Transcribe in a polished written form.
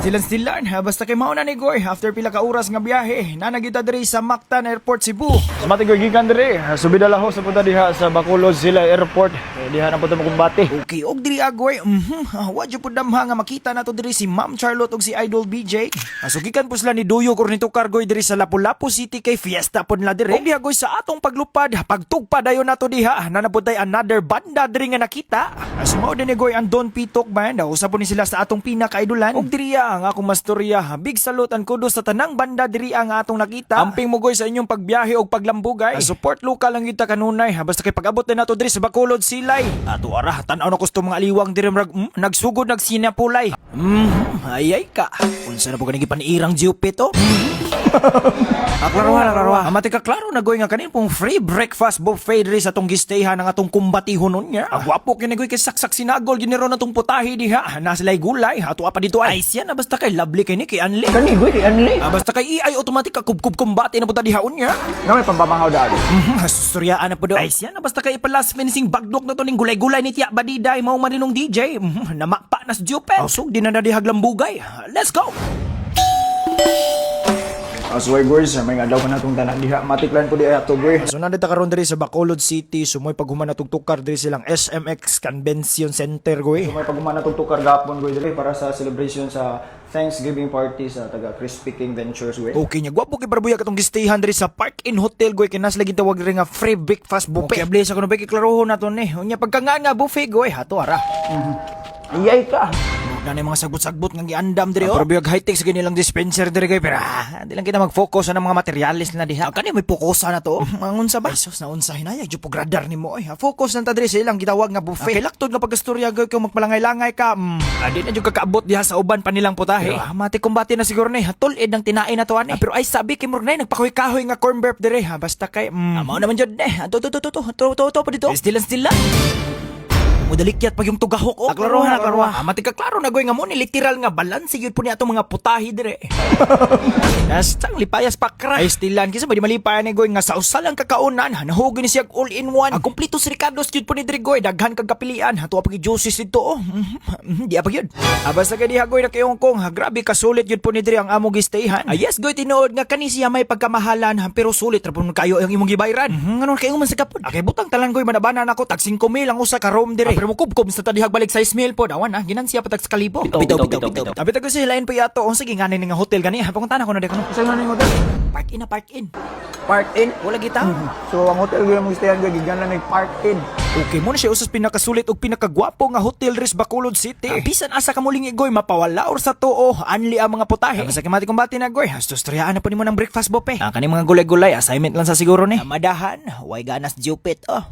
Stilan, basta kay mauna ni Goy, after pila ka oras nga biyahe, nanagita diri sa Mactan Airport, Cebu. Mati Goy, gikan diri, subida laho sa punta diha sa Bacolod Sila Airport, diha na punta makumbate. Okay, og diri Goy, wadyo po damha nga makita nato diri si Ma'am Charlotte og si Idol BJ. So gikan po sila ni Duyo Cornito Cargoy diri sa Lapu-Lapu City kay fiesta po nila diri. Og diha Goy sa atong paglupad, pagtugpa dayon nato diha, nanapuntay another banda diri nga nakita. Sumao din ni Goy ang Don Pitok Band, usap po ni sila sa atong pinaka-idolan. Og diri ang akong mastorya, big salute and kudos sa tanang banda diri ang atong nakita. Amping mo Goy sa inyong pagbiyahe og paglambugay. Support local lang kita kanunay, basta kay pag-abot na nato diri sa Bacolod Silay. Ato ara tan-aw na gusto mga aliwang diri nagsugod nagsinapulay. Ayay ka. Unsa na po kanigi paniirang jiupito? Aklaruha. Amati ka klaro na Goy nga kanin pong free breakfast buffet diri sa atong gistayhan ng atong kumbatihon niya. Agwapo kini Goy kay saksak sinagol ginero natong putahe diha. Nasilay gulay, ato pa dito ay siya na basta kay lovely kay ni kay Anli. Kani Goy, kay Anli. Basta kay ay automatic ka kubkub kumbati na punta diha unya. Nga may pambamahaw daan. Suryaan na po do. Ay siya na basta kay palas finishing bagdok na to ning gulay-gulay ni Tiya Badiday mao man ninong DJ. Namapa nas Jupet. Usog di na nadihaglang bugay. Let's go. Asway Goy, sa may adlaw pa natong tanan diha. Matiklan po di ay ato Goy. So nandito karon diri sa Bacolod City, sumoy paghuman na tugtukar diri silang SMX Convention Center Goy. So may pagumana tong tukar gapon Goy diri para sa celebration sa Thanksgiving party sa taga Crispy King Ventures Goy. Okay nya gwapo kay barbuya katong gistayhan diri sa Park Inn Hotel Goy kay nas lagi tawag diri nga free breakfast buffet. Okay, abli sa kuno ba kiklarohon nato ni. Unya pagkangaan nga buffet Goy, hato ara. Iyay ka. Na mga sagbot-sagbot nga giandam diri oh. Probiyag high-tech sa ginilang dispenser diri kay pero di lang kita mag-focus sa mga materialis na diha. Kani may fokusa na to. Mangun sa ba? Sus na unsa hinayag jud pug radar nimo ay. Focus na ta diri sa ilang gitawag nga buffet. Kay laktod nga pagastorya gay kung magpalangay-langay ka. Adi na jud kakaabot diha sa uban pa nilang putahe. Mati kumbati na siguro ni. Tulid ang tinain na to ani. Pero ay sabi kay Murnay nagpakoy-kahoy nga corn burp diri ha. Basta kay mao naman jud ni. To pa dito. Stilan. Mudalikyat pag yung tugahok oh. Aklaruha. Mati ka klaro na Goy nga mo ni literal nga balance yun po ni atong mga putahi dire. Nastang lipayas pa kra. Ay stilan kisa ba di malipayan ni Goy nga sa usalang kakaunan nahugin ni siya all in one. Ang kompleto si Ricardo's yun po ni dire Goy daghan kag kapilian hato pag juices dito oh. Di apa yun. Basta kay diha Goy na kayong kong grabe ka sulit yun po ni dire ang among gistayhan. Yes Goy tinuod nga kani siya may pagkamahalan pero sulit ra pud kayo ang imong gibayran. Nganon kayo man sa kapon. Okay butang talan Goy manabana nako tag 5,000 ang usa ka room dire. Pero mo kubkob sa tadihag balik sa Ismail po dawan ginansiya patag sa kalibo. Bitaw. Tapi tag si hilain pa yato sige ngani nga hotel gani pakuntahan ko na de kuno. Sa nga ning hotel? Park in. Park in. Wala kita. So ang hotel Goy mo gistayan Goy gigan lang Park in. Okay mo na siya usas pinakasulit ug pinakagwapo nga hotel ris Bacolod City. Bisan asa ka muling Goy mapawala or sa tuo anli ang mga putahe. Sa kimati kumbati na Goy hastos triyaan na po nimo ng breakfast buffet. Kani mga gulay-gulay assignment lang sa siguro ni. Madahan way ganas jupit oh.